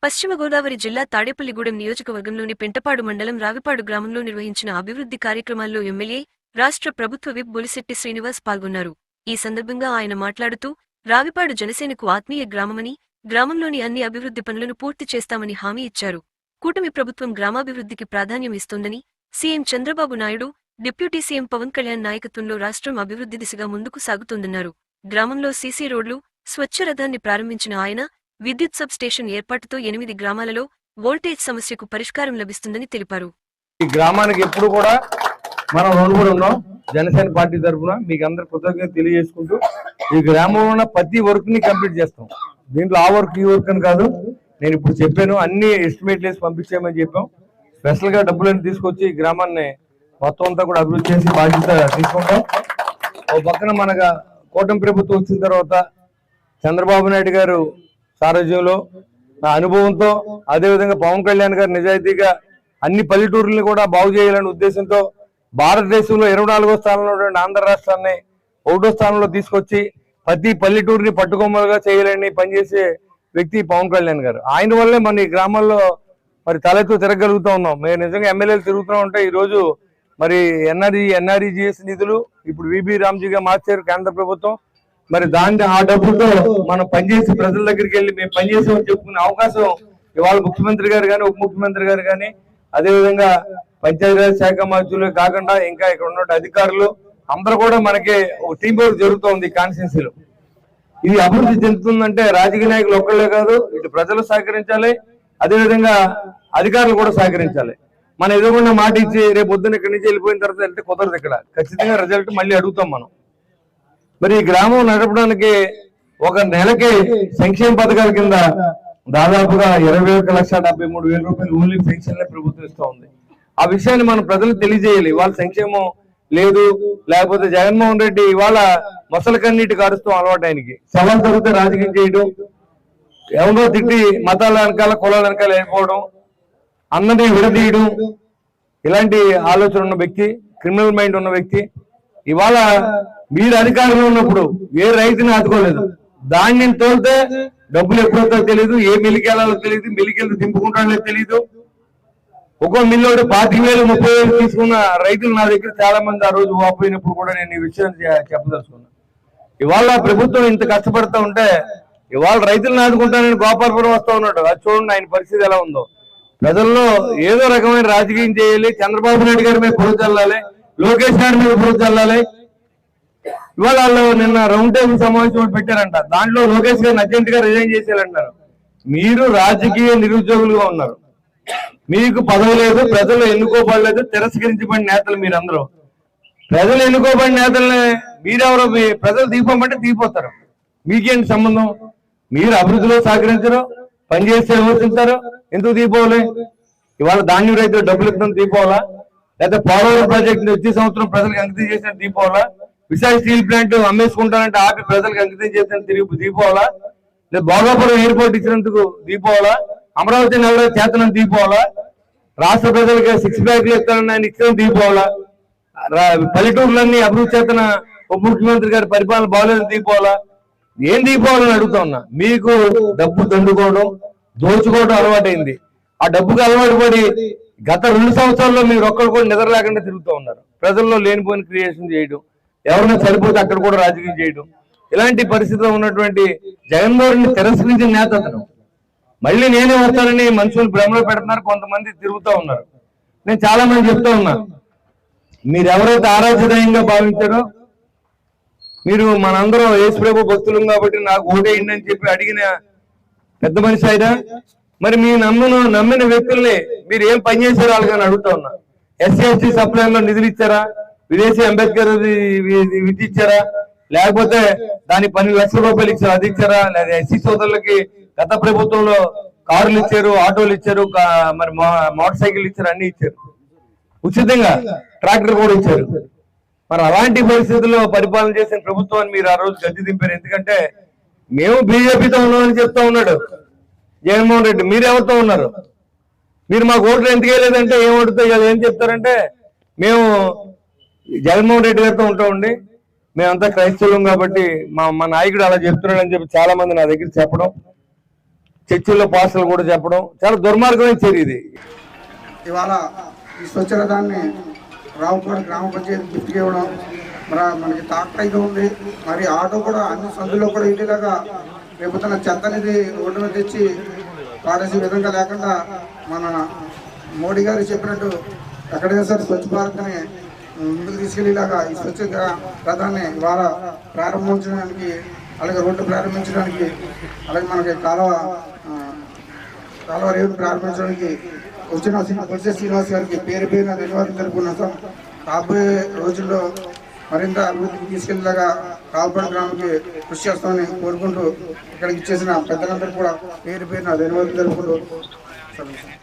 పశ్చిమ గోదావరి జిల్లా తాడేపల్లిగూడెం నియోజకవర్గంలోని పెంటపాడు మండలం రావిపాడు గ్రామంలో నిర్వహించిన అభివృద్ధి కార్యక్రమాల్లో ఎమ్మెల్యే, రాష్ట్ర ప్రభుత్వ విప్ బొలిశెట్టి శ్రీనివాస్ పాల్గొన్నారు. ఈ సందర్భంగా ఆయన మాట్లాడుతూ, రావిపాడు జనసేనకు ఆత్మీయ గ్రామమని, గ్రామంలోని అన్ని అభివృద్ధి పనులను పూర్తి చేస్తామని హామీ ఇచ్చారు. కూటమి ప్రభుత్వం గ్రామాభివృద్ధికి ప్రాధాన్యం ఇస్తోందని, CM Chandrababu Naidu, deputy CM Pawan Kalyan నాయకత్వంలో రాష్ట్రం అభివృద్ధి దిశగా ముందుకు సాగుతోందన్నారు. గ్రామంలో సీసీ రోడ్లు, స్వచ్ఛ రథాన్ని ప్రారంభించిన ఆయన, విద్యుత్ సబ్ స్టేషన్ ఏర్పాటుతో 8 గ్రామాలలో వోల్టేజ్ సమస్యకు పరిష్కారం లభిస్తుందని తెలిపారు. ఈ గ్రామానికి ఎప్పుడు కూడా మనం రుణపడి ఉన్నాం. జనసేన పార్టీ తరఫున మీకు అందరు కృతజ్ఞత తెలియజేసుకుంటూ ఈ గ్రామంలో ఉన్న ప్రతి వర్క్ ని కంప్లీట్ చేస్తాం. దీంట్లో ఆ వర్క్ ఈ వర్క్ అని కాదు, నేను ఇప్పుడు చెప్పాను, అన్ని ఎస్టిమేట్లు వేసి పంపించామని చెప్పాం. స్పెషల్ గా డబ్బులను తీసుకొచ్చి ఈ గ్రామాన్ని మొత్తం అంతా కూడా అభివృద్ధి చేసి బాధ్యత తీసుకుంటాం. ఓ పక్కన మనగా కూటమి ప్రభుత్వం వచ్చిన తర్వాత చంద్రబాబు నాయుడు గారు సారథ్యంలో నా అనుభవంతో, అదేవిధంగా పవన్ కళ్యాణ్ గారు నిజాయితీగా అన్ని పల్లెటూరుల్ని కూడా బాగు చేయాలనే ఉద్దేశంతో భారతదేశంలో 24వ స్థానంలో ఉన్న ఆంధ్ర రాష్ట్రాన్ని 1వ స్థానంలో తీసుకొచ్చి ప్రతి పల్లెటూరుని పట్టుకొమ్మలుగా చేయాలని పనిచేసే వ్యక్తి పవన్ కళ్యాణ్ గారు. ఆయన వల్లే మన ఈ గ్రామాల్లో మరి తలెత్తు తిరగలుగుతూ ఉన్నాం. మేము నిజంగా ఎమ్మెల్యేలు తిరుగుతూ ఉంటే ఈరోజు మరి ఎన్ఆర్ఈజీఎస్ నిధులు ఇప్పుడు విబి రామ్జీగా మార్చారు కేంద్ర ప్రభుత్వం. మరి దాన్ని ఆ డబ్బులతో మనం పనిచేసి ప్రజల దగ్గరికి వెళ్ళి మేము పనిచేసామని చెప్పుకునే అవకాశం ఇవాళ ముఖ్యమంత్రి గారు కానీ, ఉప ముఖ్యమంత్రి గారు కానీ, అదేవిధంగా పంచాయతీరాజ్ శాఖ మంత్రులు కాకుండా ఇంకా ఇక్కడ ఉన్న అధికారులు అందరూ కూడా మనకి ఒక టీం వర్క్ జరుగుతోంది కాన్స్టిట్యున్సీలో. ఇది అభివృద్ధి చెందుతుందంటే రాజకీయ నాయకులు ఒక్కళ్ళే కాదు, ఇటు ప్రజలు సహకరించాలి, అదేవిధంగా అధికారులు కూడా సహకరించాలి. మనం ఎదుగున్న మాట ఇచ్చి రేపు పొద్దున్న ఇక్కడి నుంచి వెళ్ళిపోయిన తర్వాత వెళ్తే కుదరదు. ఇక్కడ ఖచ్చితంగా రిజల్ట్ మళ్ళీ అడుగుతాం మనం. మరి ఈ గ్రామం నడపడానికి ఒక నెలకి సంక్షేమ పథకాల కింద దాదాపుగా 21,73,000 రూపాయలు ఓన్లీ పెన్షన్లే ప్రభుత్వం ఇస్తూ ఉంది. ఆ విషయాన్ని మనం ప్రజలకు తెలియజేయాలి. ఇవాళ సంక్షేమం లేదు, లేకపోతే జగన్మోహన్ రెడ్డి ఇవాళ మొసలి కన్నీటి కారుస్తూ అలవాటు ఆయనకి. సవాల్ జరిగితే రాజకీయం చేయడం, ఎవరో తిట్టి మతాల వెనకాల కులాల వెనకాల వెళ్ళిపోవడం, అందరినీ విడదీయడం, ఇలాంటి ఆలోచన ఉన్న వ్యక్తి, క్రిమినల్ మైండ్ ఉన్న వ్యక్తి. ఇవాళ మీరు అధికారంలో ఉన్నప్పుడు ఏ రైతుని ఆదుకోలేదు. ధాన్యం తోలితే డబ్బులు ఎప్పుడవుతో తెలియదు, ఏ మిల్లికి వెళ్ళాలో తెలియదు, మిల్లికి వెళ్తే దింపుకుంటాడో తెలియదు. ఒక్కో మిల్లోడు 25,000 30,000 తీసుకున్న రైతులు నా దగ్గర చాలా మంది ఆ రోజు వాపోయినప్పుడు కూడా నేను ఈ విషయాన్ని చెప్పదలుచుకున్నాను. ఇవాళ ప్రభుత్వం ఇంత కష్టపడుతూ ఉంటే ఇవాళ రైతులను ఆదుకుంటానని గోపాలపురం వస్తూ ఉన్నాడు. అది చూడండి ఆయన పరిస్థితి ఎలా ఉందో. ప్రజల్లో ఏదో రకమైన రాజకీయం చేయాలి, చంద్రబాబు నాయుడు గారి మీద బురద చల్లాలి, లోకేష్ గారి మీద బురద చల్లాలి. ఇవాళ వాళ్ళు నిన్న రౌండ్ టేబుల్ సమావేశం పెట్టారంట. దాంట్లో లోకేష్ గారిని అర్జెంట్ గా రిజైన్ చేసేయాలంటారు. మీరు రాజకీయ నిరుద్యోగులుగా ఉన్నారు, మీకు పదవి లేదు, ప్రజలు ఎన్నుకోబడలేదు, తిరస్కరించబడిన నేతలు మీరందరూ. ప్రజలు ఎన్నుకోబడిన నేతల్ని మీరెవరో ప్రజలు దిగిపోమంటే దిగిపోతారు. మీకేంటి సంబంధం? మీరు అభివృద్ధిలో సహకరించరు, పనిచేస్తే విమర్శించారు, ఎందుకు దిగిపోవాలి? ఇవాళ ధాన్యం రైతులు డబ్బులు ఇస్తాం దిగిపోవాలా? లేకపోతే పోలవరం ప్రాజెక్టు వచ్చే సంవత్సరం ప్రజలకు అంకితం చేసినట్టు దిగిపోవాలా? విశాఖ స్టీల్ ప్లాంట్ అమ్మేసుకుంటానంటే ఆపి ప్రజలకు అంకితం చేసినట్టు దిగిపోవాలా? లేదా భోగాపురం ఎయిర్పోర్ట్ ఇచ్చినందుకు దిగిపోవాలా? అమరావతి నగర చేతనం దిగిపోవాలా? రాష్ట్ర ప్రజలకు 6 ప్యాక్లు ఇస్తానని ఆయన ఇచ్చిన దిగిపోవాలా? పల్లెటూరులన్నీ అభివృద్ధి చేతన ఉప ముఖ్యమంత్రి గారి పరిపాలన బాగోలేదు దిగిపోవాలా? ఏం దిగిపోవాలని అడుగుతా ఉన్నా. మీకు డబ్బు దండుకోవడం, దోచుకోవడం అలవాటైంది. ఆ డబ్బుకి అలవాటు పడి గత 2 సంవత్సరాల్లో మీరు ఒక్కరు కూడా నిద్ర లేకుండా తిరుగుతూ ఉన్నారు. ప్రజల్లో లేనిపోయిన క్రియేషన్ చేయడం, ఎవరైనా సరిపోతే అక్కడ కూడా రాజకీయం చేయడం, ఇలాంటి పరిస్థితిలో ఉన్నటువంటి జగన్మోహన్ రెడ్డిని తిరస్కరించిన నేత అతను. మళ్ళీ నేనే వస్తానని మనుషులు భ్రమలో పెడుతున్నారు, కొంతమంది తిరుగుతూ ఉన్నారు. నేను చాలా మంది చెప్తా ఉన్నా, మీరు ఎవరైతే ఆరాధ్యదయంగా భావించారో, మీరు మనందరం యేసుప్రభు భక్తులం కాబట్టి నాకు ఓటేయండి అని చెప్పి అడిగిన పెద్ద మనిషి అయినా, మరి మీ నమ్మిన వ్యక్తుల్ని మీరు ఏం పని చేశారో వాళ్ళని అడుగుతా ఉన్నా. SC/ST సప్లైలో నిధులు ఇచ్చారా? విదేశీ అంబేద్కర్ విద్య ఇచ్చారా? లేకపోతే దానికి 12 లక్షల రూపాయలు ఇచ్చారు, అది ఇచ్చారా? లేదా SC సోదరులకి గత ప్రభుత్వంలో కార్లు ఇచ్చారు, ఆటోలు ఇచ్చారు, మరి మోటార్ సైకిల్ ఇచ్చారు, అన్ని ఇచ్చారు. ఉచితంగా ట్రాక్టర్ కూడా ఇచ్చారు. మరి అలాంటి పరిస్థితుల్లో పరిపాలన చేసిన ప్రభుత్వాన్ని మీరు ఆ రోజు గద్దె దింపారు. ఎందుకంటే మేము బీజేపీతో ఉన్నామని చెప్తా ఉన్నాడు జగన్మోహన్ రెడ్డి. మీరు ఎవరితో ఉన్నారు? మీరు మాకు ఓట్లు ఎందుకు వేయలేదంటే ఏం ఓటుతాయి కదా, ఏం చెప్తారంటే మేము జగన్మోహన్ రెడ్డి గారితో ఉంటామండి, మేమంతా క్రైస్తవులం కాబట్టి మా నాయకుడు అలా చెప్తున్నాడు అని చెప్పి చాలా మంది నా దగ్గర చెప్పడం. చర్చిల్లో పాస్టర్లు కూడా చెప్పడం చాలా దుర్మార్గమైన చర్య ఇది. ఇవాళ ఈ స్వచ్ఛ రథాన్ని రావుపాడు గ్రామ పంచాయతీ గిఫ్ట్కి ఇవ్వడం, మరి మనకి ట్రాక్టర్ అయితే ఉంది, మరి ఆటో కూడా అన్ని సందులో కూడా ఇలాగా రేపుతున్న చెత్త అనేది రోడ్డు మీద తెచ్చి పాడేసే విధంగా లేకుండా మన మోడీ గారు చెప్పినట్టు ఎక్కడైనా సరే స్వచ్ఛ భారత్ని ముందుకు తీసుకెళ్ళేలాగా ఈ స్వచ్ఛ రథాన్ని ఇవాళ ప్రారంభించడానికి, అలాగే రోడ్డు ప్రారంభించడానికి, అలాగే మనకి కాలువ రేవును ప్రారంభించడానికి వచ్చిన బొత్స శ్రీనివాస్ గారికి పేరు పేరున ధన్యవాదాలు తెలుపుకున్నాం. రాబోయే రోజుల్లో మరింత అభివృద్ధికి తీసుకెళ్లేలాగా రావుపాడు గ్రామానికి కృషి చేస్తామని కోరుకుంటూ ఇక్కడికి ఇచ్చేసిన పెద్దలందరూ కూడా పేరు పేరున ధన్యవాదాలు తెలుపుకుంటూ